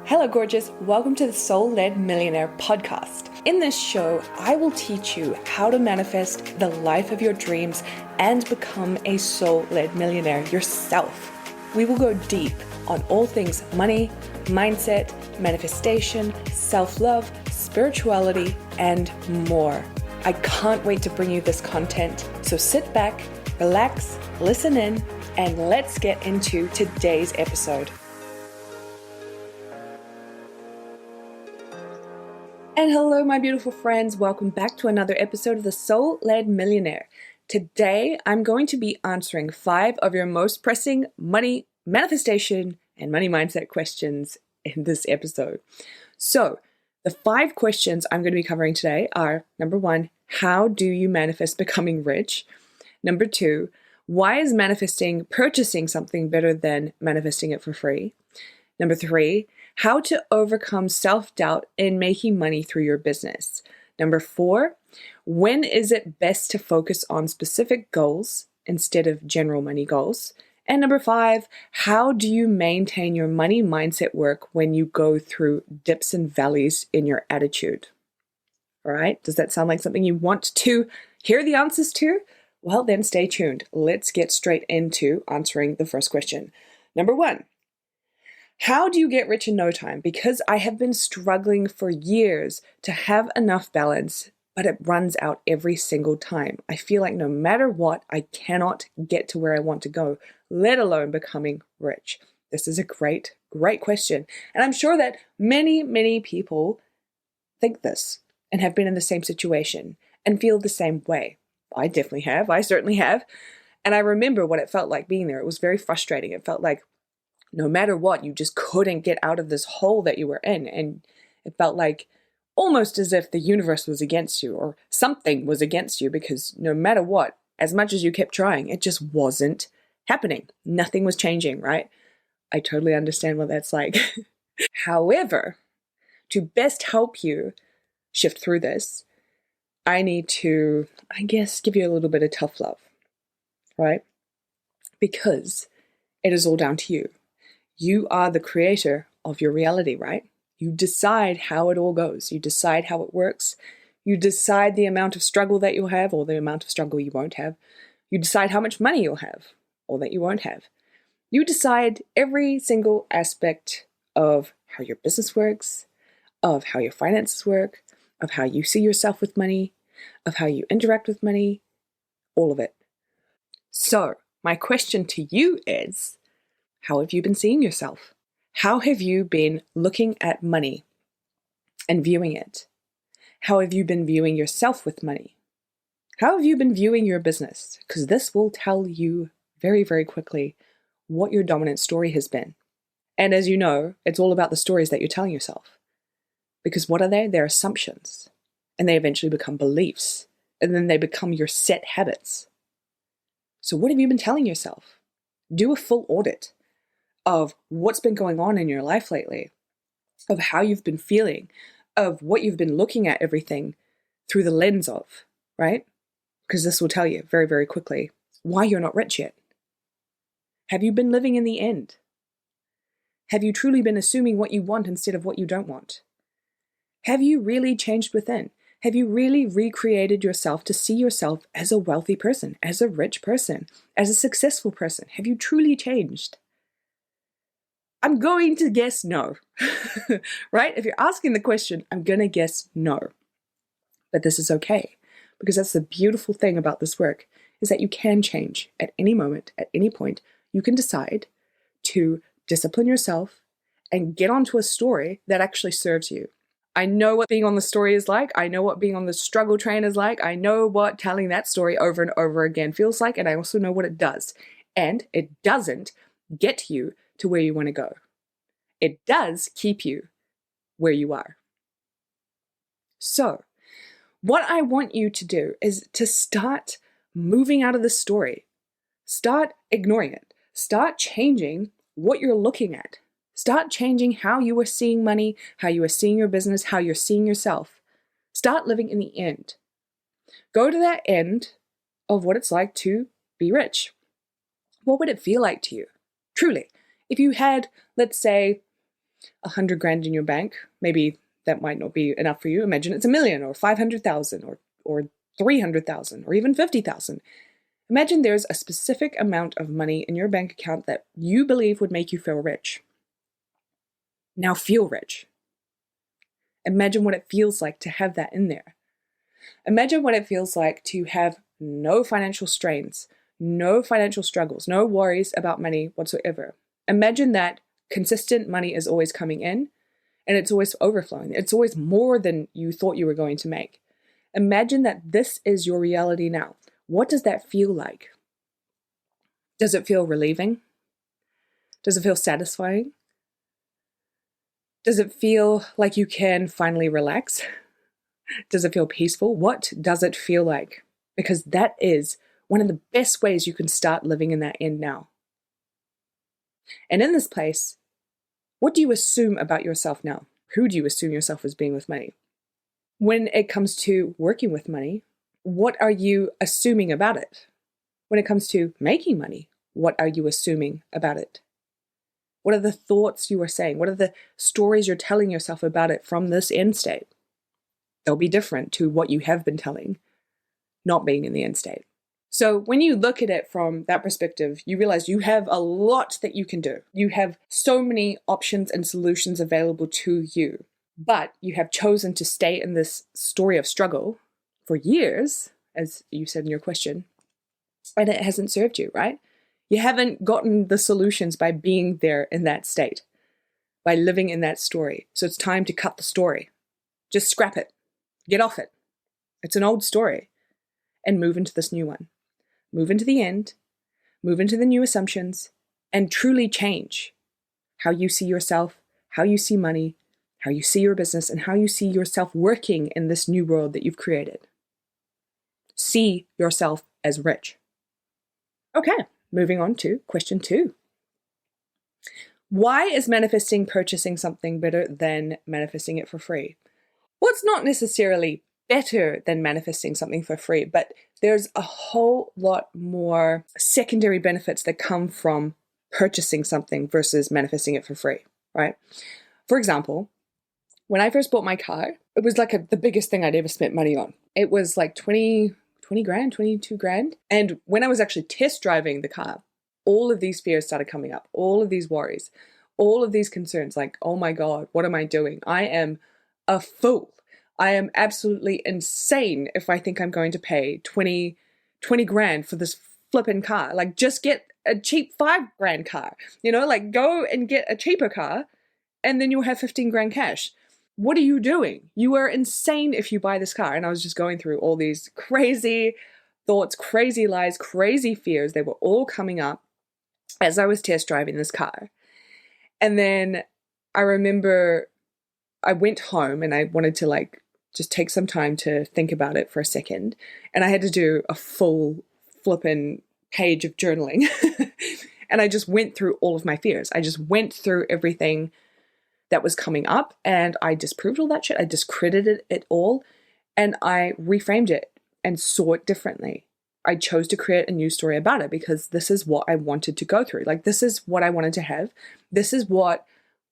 Hello, gorgeous. Welcome to the Soul-Led Millionaire podcast. In this show, I will teach you how to manifest the life of your dreams and become a soul-led millionaire yourself. We will go deep on all things money, mindset, manifestation, self-love, spirituality, and more. I can't wait to bring you this content. So sit back, relax, listen in, and let's get into today's episode. And hello, my beautiful friends. Welcome back to another episode of the Soul-Led Millionaire. Today, I'm going to be answering 5 of your most pressing money manifestation and money mindset questions in this episode. So, the 5 questions I'm going to be covering today are, number 1, how do you manifest becoming rich? Number 2, why is manifesting purchasing something better than manifesting it for free? Number 3, how to overcome self-doubt in making money through your business. Number 4, when is it best to focus on specific goals instead of general money goals? And number 5, how do you maintain your money mindset work when you go through dips and valleys in your attitude? All right, does that sound like something you want to hear the answers to? Well, then stay tuned. Let's get straight into answering the first question. Number 1. How do you get rich in no time? Because I have been struggling for years to have enough balance, but it runs out every single time. I feel like no matter what, I cannot get to where I want to go, let alone becoming rich. This is a great question. And I'm sure that many people think this and have been in the same situation and feel the same way. I definitely have. I certainly have. And I remember what it felt like being there. It was very frustrating. It felt like no matter what, you just couldn't get out of this hole that you were in. And it felt like almost as if the universe was against you or something was against you, because no matter what, as much as you kept trying, it just wasn't happening. Nothing was changing, right? I totally understand what that's like. However, to best help you shift through this, I need to, give you a little bit of tough love, right? Because it is all down to you. You are the creator of your reality, right? You decide how it all goes. You decide how it works. You decide the amount of struggle that you'll have or the amount of struggle you won't have. You decide how much money you'll have or that you won't have. You decide every single aspect of how your business works, of how your finances work, of how you see yourself with money, of how you interact with money, all of it. So, my question to you is, how have you been seeing yourself? How have you been looking at money and viewing it? How have you been viewing yourself with money? How have you been viewing your business? Because this will tell you very quickly what your dominant story has been. And as you know, it's all about the stories that you're telling yourself. Because what are they? They're assumptions. And they eventually become beliefs. And then they become your set habits. So what have you been telling yourself? Do a full audit of what's been going on in your life lately, of how you've been feeling, of what you've been looking at everything through the lens of, right? Because this will tell you very quickly why you're not rich yet. Have you been living in the end? Have you truly been assuming what you want instead of what you don't want? Have you really changed within? Have you really recreated yourself to see yourself as a wealthy person, as a rich person, as a successful person? Have you truly changed? I'm going to guess no, right? If you're asking the question, I'm going to guess no. But this is okay, because that's the beautiful thing about this work, is that you can change at any moment, at any point. You can decide to discipline yourself and get onto a story that actually serves you. I know what being on the story is like. I know what being on the struggle train is like. I know what telling that story over and over again feels like. And I also know what it does. And it doesn't get you to where you want to go. It does keep you where you are. So, what I want you to do is to start moving out of the story. Start ignoring it. Start changing what you're looking at. Start changing how you are seeing money, how you are seeing your business, how you're seeing yourself. Start living in the end. Go to that end of what it's like to be rich. What would it feel like to you? Truly. If you had, let's say, 100 grand in your bank. Maybe that might not be enough for you. Imagine it's 1 million or 500,000 or 300,000 or even 50,000. Imagine there's a specific amount of money in your bank account that you believe would make you feel rich. Now feel rich. Imagine what it feels like to have that in there. Imagine what it feels like to have no financial strains, no financial struggles, no worries about money whatsoever. Imagine that consistent money is always coming in and it's always overflowing. It's always more than you thought you were going to make. Imagine that this is your reality now. What does that feel like? Does it feel relieving? Does it feel satisfying? Does it feel like you can finally relax? Does it feel peaceful? What does it feel like? Because that is one of the best ways you can start living in that end now. And in this place, what do you assume about yourself now? Who do you assume yourself as being with money? When it comes to working with money, what are you assuming about it? When it comes to making money, what are you assuming about it? What are the thoughts you are saying? What are the stories you're telling yourself about it from this end state? They'll be different to what you have been telling, not being in the end state. So when you look at it from that perspective, you realize you have a lot that you can do. You have so many options and solutions available to you, but you have chosen to stay in this story of struggle for years, as you said in your question, and it hasn't served you, right? You haven't gotten the solutions by being there in that state, by living in that story. So it's time to cut the story. Just scrap it. Get off it. It's an old story. And move into this new one. Move into the end. Move into the new assumptions. And truly change how you see yourself, how you see money, how you see your business, and how you see yourself working in this new world that you've created. See yourself as rich. Okay. Moving on to question 2. Why is manifesting purchasing something better than manifesting it for free? Well, it's not necessarily better than manifesting something for free, but there's a whole lot more secondary benefits that come from purchasing something versus manifesting it for free, right? For example, when I first bought my car, it was like the biggest thing I'd ever spent money on. It was like 20 grand, 22 grand. And when I was actually test driving the car, all of these fears started coming up, all of these worries, all of these concerns, like, oh my God, what am I doing? I am a fool. I am absolutely insane if I think I'm going to pay 20 grand for this flippin' car. Like, just get a cheap 5 grand car, like go and get a cheaper car and then you'll have 15 grand cash. What are you doing? You are insane if you buy this car. And I was just going through all these crazy thoughts, crazy lies, crazy fears. They were all coming up as I was test driving this car. And then I remember I went home and I wanted to just take some time to think about it for a second. And I had to do a full flippin' page of journaling. And I just went through all of my fears. I just went through everything that was coming up and I disproved all that shit. I discredited it all and I reframed it and saw it differently. I chose to create a new story about it because this is what I wanted to go through. Like, this is what I wanted to have. This is what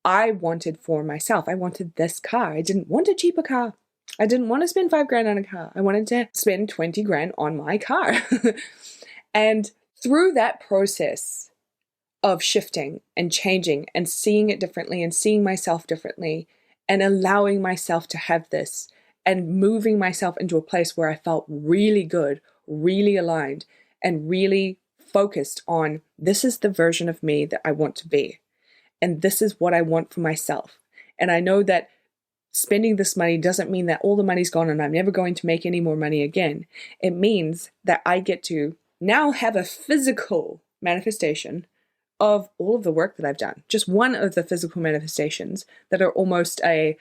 I wanted for myself. I wanted this car. I didn't want a cheaper car. I didn't want to spend 5 grand on a car. I wanted to spend 20 grand on my car. And through that process of shifting and changing and seeing it differently and seeing myself differently and allowing myself to have this and moving myself into a place where I felt really good, really aligned, and really focused on this is the version of me that I want to be. And this is what I want for myself. And I know that spending this money doesn't mean that all the money's gone and I'm never going to make any more money again. It means that I get to now have a physical manifestation of all of the work that I've done. Just one of the physical manifestations that are almost a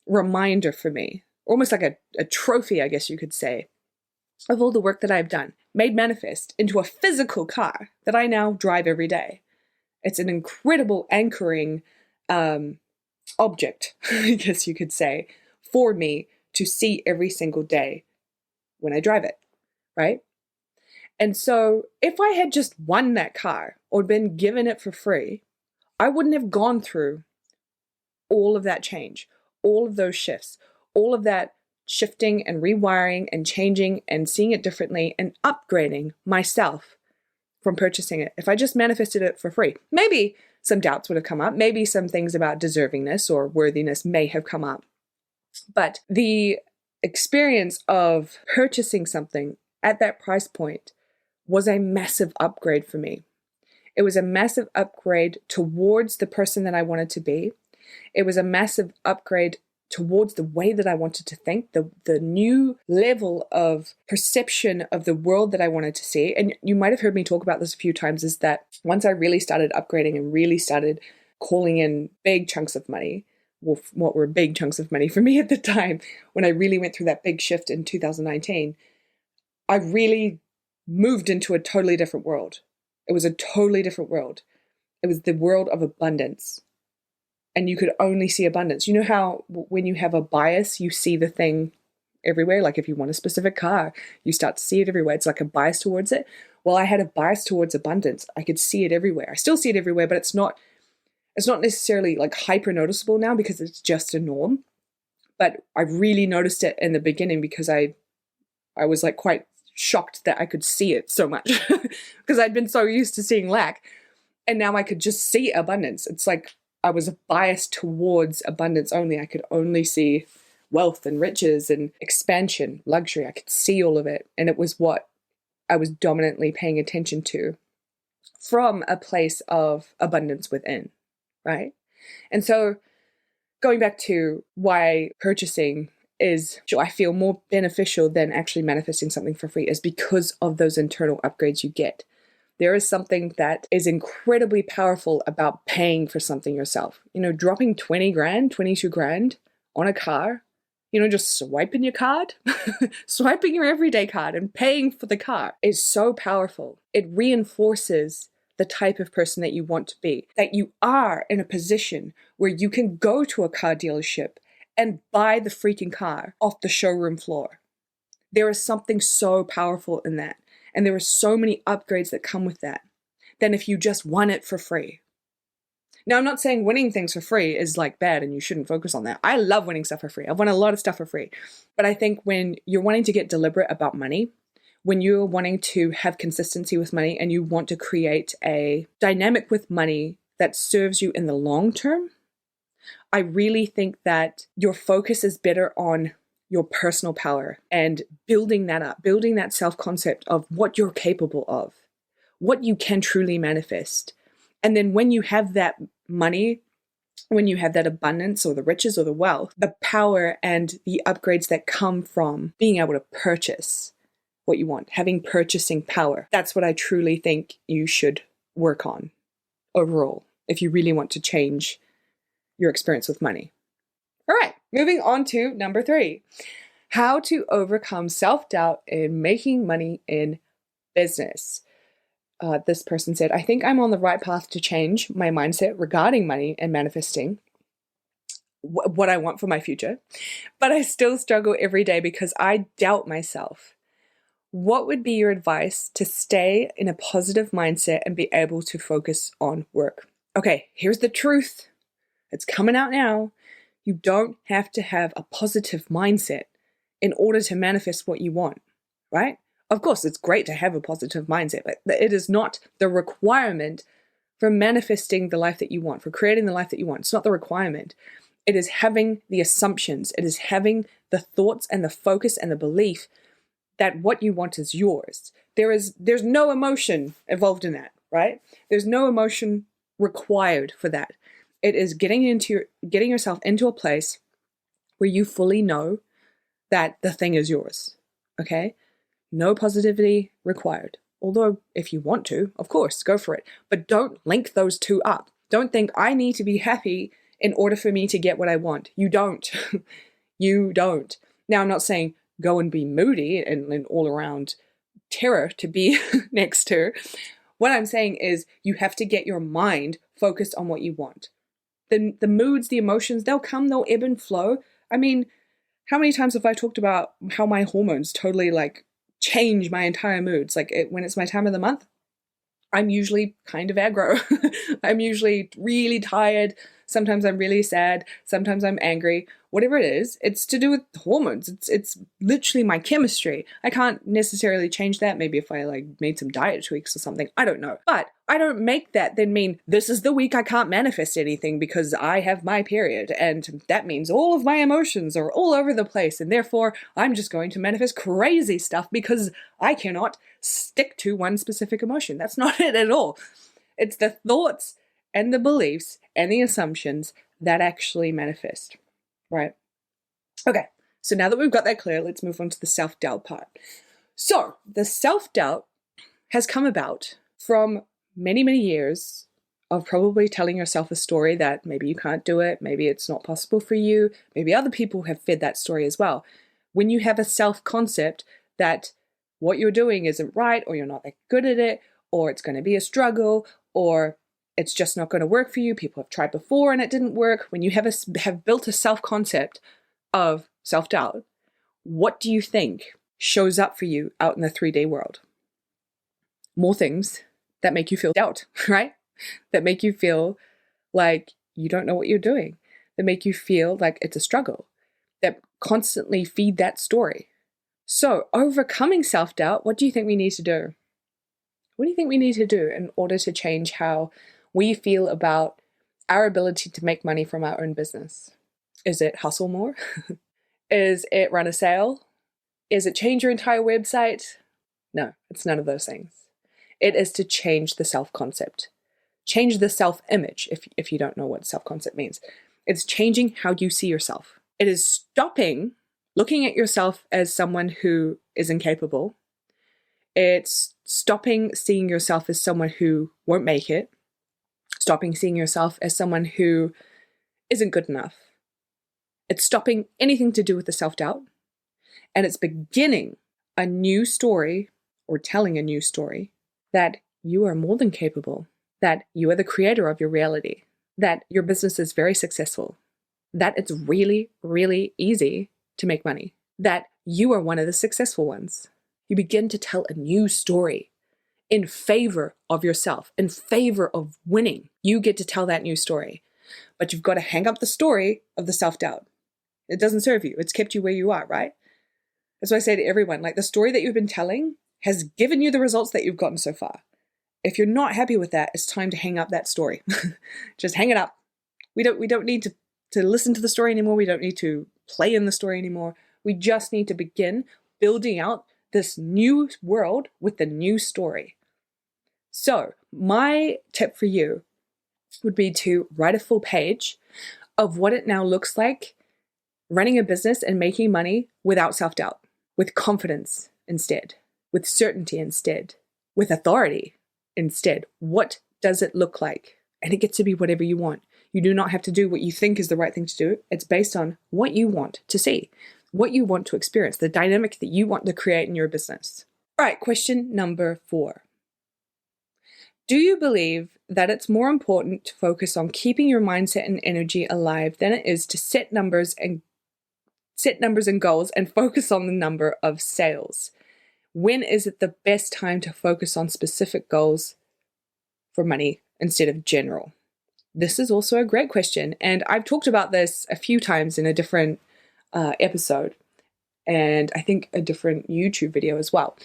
reminder for me, almost like a trophy, I guess you could say, of all the work that I've done, made manifest into a physical car that I now drive every day. It's an incredible anchoring object, I guess you could say, for me to see every single day when I drive it, right? And so if I had just won that car or been given it for free, I wouldn't have gone through all of that change, all of those shifts, all of that shifting and rewiring and changing and seeing it differently and upgrading myself from purchasing it. If I just manifested it for free, maybe some doubts would have come up. Maybe some things about deservingness or worthiness may have come up. But the experience of purchasing something at that price point was a massive upgrade for me. It was a massive upgrade towards the person that I wanted to be. It was a massive upgrade towards the way that I wanted to think, the new level of perception of the world that I wanted to see. And you might have heard me talk about this a few times, is that once I really started upgrading and really started calling in big chunks of money, well, what were big chunks of money for me at the time, when I really went through that big shift in 2019, I really moved into a totally different world. It was a totally different world. It was the world of abundance. And you could only see abundance. You know how when you have a bias, you see the thing everywhere? Like if you want a specific car, you start to see it everywhere. It's like a bias towards it. Well, I had a bias towards abundance. I could see it everywhere. I still see it everywhere, but it's not necessarily like hyper noticeable now because it's just a norm. But I really noticed it in the beginning because I was like quite shocked that I could see it so much because I'd been so used to seeing lack. And now I could just see abundance. It's like I was biased towards abundance only. I could only see wealth and riches and expansion, luxury. I could see all of it. And it was what I was dominantly paying attention to from a place of abundance within, right? And so going back to why purchasing is, I feel, more beneficial than actually manifesting something for free is because of those internal upgrades you get. There is something that is incredibly powerful about paying for something yourself. You know, dropping 20 grand, 22 grand on a car, you know, just swiping your card, swiping your everyday card and paying for the car is so powerful. It reinforces the type of person that you want to be, that you are in a position where you can go to a car dealership and buy the freaking car off the showroom floor. There is something so powerful in that. And there are so many upgrades that come with that than if you just won it for free. Now, I'm not saying winning things for free is like bad and you shouldn't focus on that. I love winning stuff for free. I've won a lot of stuff for free. But I think when you're wanting to get deliberate about money, when you're wanting to have consistency with money and you want to create a dynamic with money that serves you in the long term, I really think that your focus is better on your personal power and building that up, building that self-concept of what you're capable of, what you can truly manifest. And then when you have that money, when you have that abundance or the riches or the wealth, the power and the upgrades that come from being able to purchase what you want, having purchasing power. That's what I truly think you should work on overall if you really want to change your experience with money. All right, moving on to number 3, how to overcome self-doubt in making money in business. This person said, I think I'm on the right path to change my mindset regarding money and manifesting what I want for my future, but I still struggle every day because I doubt myself. What would be your advice to stay in a positive mindset and be able to focus on work? Okay, here's the truth. It's coming out now. You don't have to have a positive mindset in order to manifest what you want, right? Of course, it's great to have a positive mindset, but it is not the requirement for manifesting the life that you want, for creating the life that you want. It's not the requirement. It is having the assumptions. It is having the thoughts and the focus and the belief that what you want is yours. There's no emotion involved in that, right? There's no emotion required for that. It is getting yourself into a place where you fully know that the thing is yours, okay? No positivity required. Although if you want to, of course, go for it. But don't link those two up. Don't think I need to be happy in order for me to get what I want. You don't. You don't. Now, I'm not saying go and be moody and all around terror to be next to. What I'm saying is you have to get your mind focused on what you want. The moods, the emotions, they'll come, they'll ebb and flow. I mean, how many times have I talked about how my hormones totally like change my entire moods? Like when it's my time of the month, I'm usually kind of aggro. I'm usually really tired. Sometimes I'm really sad. Sometimes I'm angry. Whatever it is, it's to do with hormones. It's literally my chemistry. I can't necessarily change that. Maybe if I like made some diet tweaks or something. I don't know. But I don't make that then mean this is the week I can't manifest anything because I have my period. And that means all of my emotions are all over the place. And therefore, I'm just going to manifest crazy stuff because I cannot stick to one specific emotion. That's not it at all. It's the thoughts and the beliefs and the assumptions that actually manifest, right? Okay, so now that we've got that clear, let's move on to the self-doubt part. So the self-doubt has come about from many, many years of probably telling yourself a story that maybe you can't do it, maybe it's not possible for you, maybe other people have fed that story as well. When you have a self-concept that what you're doing isn't right, or you're not that good at it, or it's going to be a struggle, or it's just not going to work for you. People have tried before and it didn't work. When you have built a self-concept of self-doubt, what do you think shows up for you out in the 3D world? More things that make you feel doubt, right? That make you feel like you don't know what you're doing. That make you feel like it's a struggle. That constantly feed that story. So overcoming self-doubt, what do you think we need to do? What do you think we need to do in order to change how we feel about our ability to make money from our own business? Is it hustle more? Is it run a sale? Is it change your entire website? No, it's none of those things. It is to change the self-concept. Change the self-image, if you don't know what self-concept means. It's changing how you see yourself. It is stopping looking at yourself as someone who is incapable. It's stopping seeing yourself as someone who won't make it. Stopping seeing yourself as someone who isn't good enough. It's stopping anything to do with the self-doubt. And it's beginning a new story, or telling a new story, that you are more than capable, that you are the creator of your reality, that your business is very successful, that it's really, really easy to make money, that you are one of the successful ones. You begin to tell a new story in favor of yourself, in favor of winning. You get to tell that new story, but you've got to hang up the story of the self-doubt. It doesn't serve you. It's kept you where you are, right? That's why I say to everyone, like, the story that you've been telling has given you the results that you've gotten so far. If you're not happy with that, it's time to hang up that story. Just hang it up. We don't need to listen to the story anymore. We don't need to play in the story anymore. We just need to begin building out this new world with the new story. So my tip for you would be to write a full page of what it now looks like running a business and making money without self-doubt, with confidence instead, with certainty instead, with authority instead. What does it look like? And it gets to be whatever you want. You do not have to do what you think is the right thing to do. It's based on what you want to see, what you want to experience, the dynamic that you want to create in your business. All right, question number 4. Do you believe that it's more important to focus on keeping your mindset and energy alive than it is to set numbers and goals and focus on the number of sales? When is it the best time to focus on specific goals for money instead of general? This is also a great question, and I've talked about this a few times in a different episode, and I think a different YouTube video as well.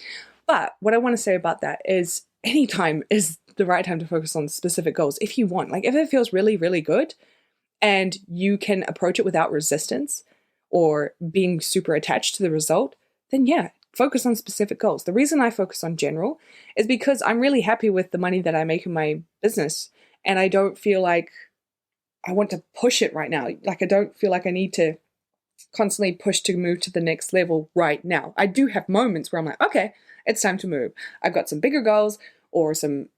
But what I want to say about that is any time is the right time to focus on specific goals if you want. Like, if it feels really, really good and you can approach it without resistance or being super attached to the result, then yeah, focus on specific goals. The reason I focus on general is because I'm really happy with the money that I make in my business, and I don't feel like I want to push it right now. Like, I don't feel like I need to constantly push to move to the next level right now. I do have moments where I'm like, okay, it's time to move. I've got some bigger goals or some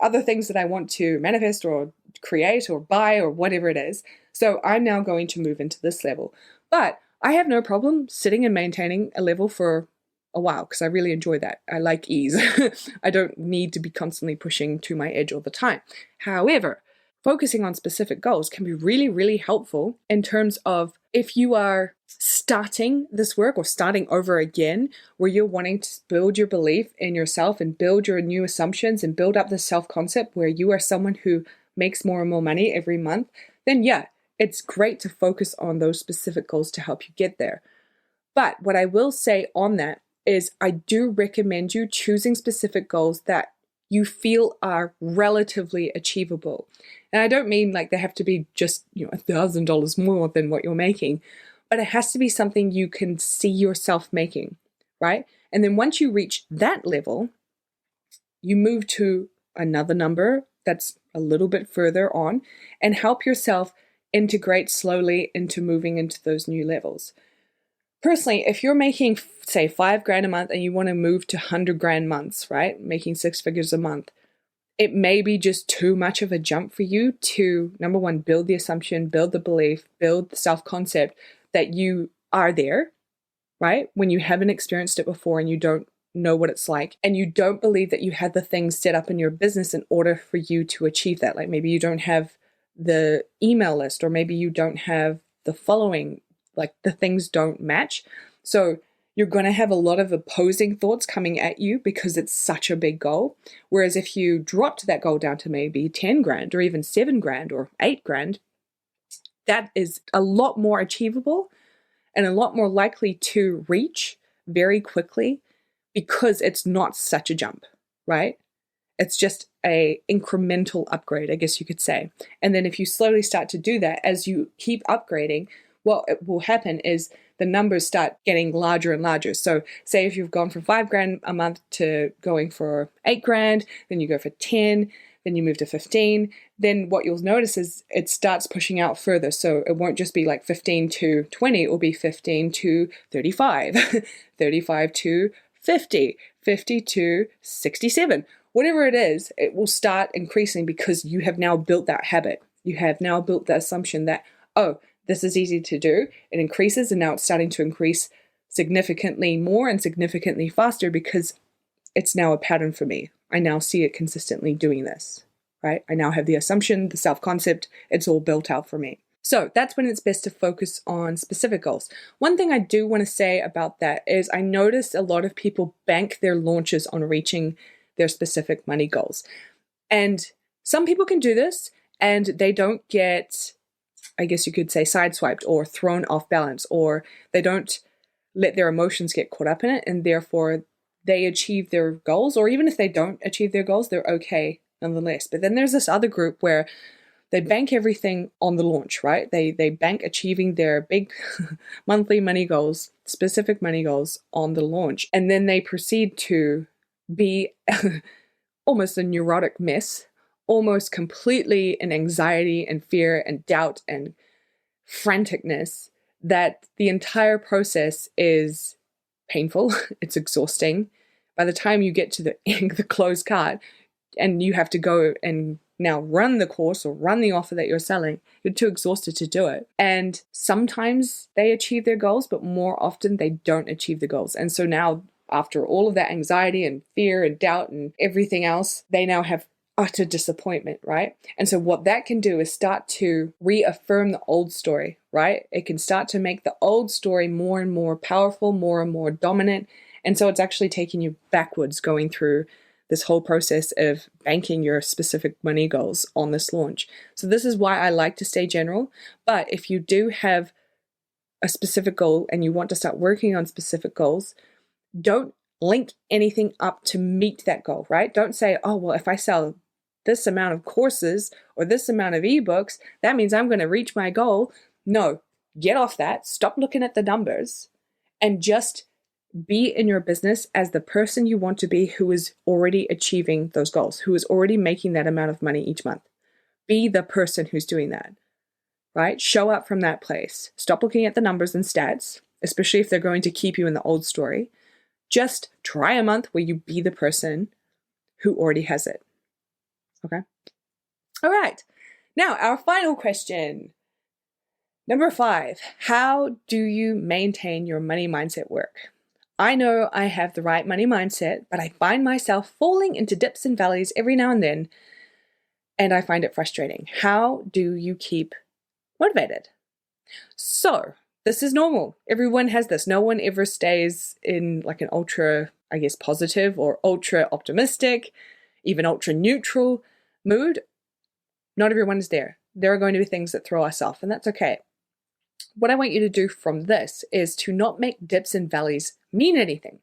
other things that I want to manifest or create or buy or whatever it is. So I'm now going to move into this level. But I have no problem sitting and maintaining a level for a while because I really enjoy that. I like ease. I don't need to be constantly pushing to my edge all the time. However, focusing on specific goals can be really, really helpful in terms of if you are starting this work or starting over again, where you're wanting to build your belief in yourself and build your new assumptions and build up the self-concept where you are someone who makes more and more money every month, then yeah, it's great to focus on those specific goals to help you get there. But what I will say on that is I do recommend you choosing specific goals that you feel are relatively achievable. And I don't mean like they have to be just, $1,000 more than what you're making, but it has to be something you can see yourself making, right? And then once you reach that level, you move to another number that's a little bit further on and help yourself integrate slowly into moving into those new levels. Personally, if you're making, say, $5,000 a month and you want to move to $100,000 months, right? Making 6 figures a month, it may be just too much of a jump for you to, number one, build the assumption, build the belief, build the self-concept that you are there, right? When you haven't experienced it before and you don't know what it's like, and you don't believe that you have the things set up in your business in order for you to achieve that. Like maybe you don't have the email list, or maybe you don't have the following, like the things don't match. So you're going to have a lot of opposing thoughts coming at you because it's such a big goal. Whereas if you dropped that goal down to maybe 10 grand or even 7 grand or 8 grand, that is a lot more achievable and a lot more likely to reach very quickly because it's not such a jump, right? It's just a incremental upgrade, I guess you could say. And then if you slowly start to do that, as you keep upgrading, what will happen is the numbers start getting larger and larger. So say if you've gone from 5 grand a month to going for 8 grand, then you go for 10, then you move to 15, then what you'll notice is it starts pushing out further. So it won't just be like 15 to 20, it will be 15 to 35, 35 to 50, 50 to 67. Whatever it is, it will start increasing because you have now built that habit. You have now built the assumption that, oh, this is easy to do. It increases, and now it's starting to increase significantly more and significantly faster because it's now a pattern for me. I now see it consistently doing this, right? I now have the assumption, the self-concept, it's all built out for me. So that's when it's best to focus on specific goals. One thing I do want to say about that is I noticed a lot of people bank their launches on reaching their specific money goals. And some people can do this and they don't get, I guess you could say, sideswiped or thrown off balance, or they don't let their emotions get caught up in it, and therefore they achieve their goals. Or even if they don't achieve their goals, they're okay nonetheless. But then there's this other group where they bank everything on the launch, right? They bank achieving their big monthly money goals, specific money goals on the launch. And then they proceed to be almost a neurotic mess, almost completely in anxiety and fear and doubt and franticness, that the entire process is painful. It's exhausting. By the time you get to the closed cart and you have to go and now run the course or run the offer that you're selling, you're too exhausted to do it. And sometimes they achieve their goals, but more often they don't achieve the goals. And so now, after all of that anxiety and fear and doubt and everything else, they now have utter disappointment, right? And so what that can do is start to reaffirm the old story, right? It can start to make the old story more and more powerful, more and more dominant. And so it's actually taking you backwards going through this whole process of banking your specific money goals on this launch. So this is why I like to stay general. But if you do have a specific goal and you want to start working on specific goals, don't link anything up to meet that goal, right? Don't say, oh, well, if I sell this amount of courses or this amount of ebooks, that means I'm going to reach my goal. No, get off that. Stop looking at the numbers and just be in your business as the person you want to be, who is already achieving those goals, who is already making that amount of money each month. Be the person who's doing that, right? Show up from that place. Stop looking at the numbers and stats, especially if they're going to keep you in the old story. Just try a month where you be the person who already has it. Okay? All right. Now, our final question. Number 5, how do you maintain your money mindset work? I know I have the right money mindset, but I find myself falling into dips and valleys every now and then, and I find it frustrating. How do you keep motivated? So, this is normal. Everyone has this. No one ever stays in like an ultra, I guess, positive or ultra optimistic, even ultra neutral mood. Not everyone is there. there are going to be things that throw us off, and that's okay. What I want you to do from this is to not make dips and valleys mean anything.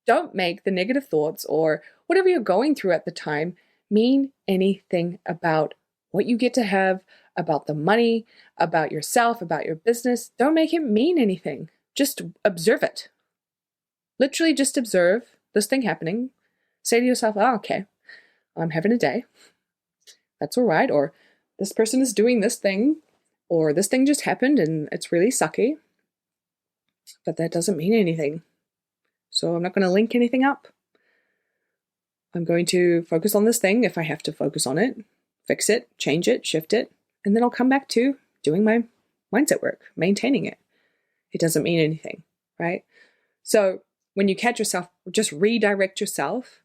Don't make the negative thoughts or whatever you're going through at the time mean anything about what you get to have, about the money, about yourself, about your business. Don't make it mean anything. Just observe it. Literally just observe this thing happening. Say to yourself, oh, okay, I'm having a day. That's all right. Or this person is doing this thing, or this thing just happened and it's really sucky. But that doesn't mean anything. So I'm not going to link anything up. I'm going to focus on this thing if I have to focus on it, fix it, change it, shift it, and then I'll come back to doing my mindset work, maintaining it. It doesn't mean anything, right? So when you catch yourself, just redirect yourself.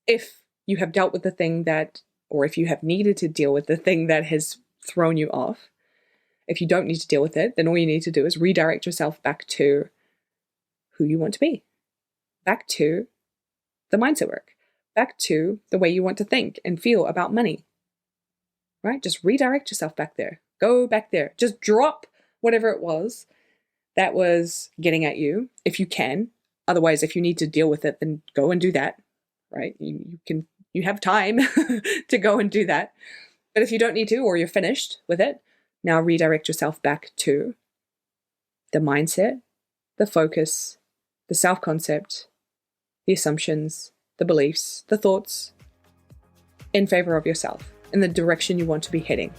If you have dealt with the thing that, or if you have needed to deal with the thing that has thrown you off, if you don't need to deal with it, then all you need to do is redirect yourself back to who you want to be, back to the mindset work, back to the way you want to think and feel about money, right? Just redirect yourself back there. Go back there. Just drop whatever it was that was getting at you, if you can. Otherwise, if you need to deal with it, then go and do that, right? You have time to go and do that. But if you don't need to, or you're finished with it, now redirect yourself back to the mindset, the focus, the self-concept, the assumptions, the beliefs, the thoughts in favor of yourself, in the direction you want to be heading.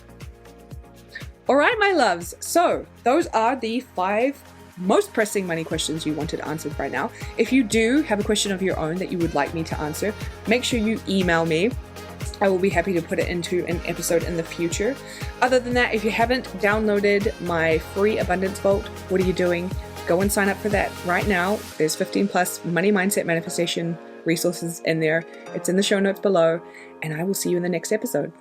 All right, my loves. So those are the 5 most pressing money questions you wanted answered right now. If you do have a question of your own that you would like me to answer, make sure you email me. I will be happy to put it into an episode in the future. Other than that, if you haven't downloaded my free Abundance Vault, what are you doing? Go and sign up for that right now. There's 15 plus money mindset manifestation resources in there. It's in the show notes below, and I will see you in the next episode.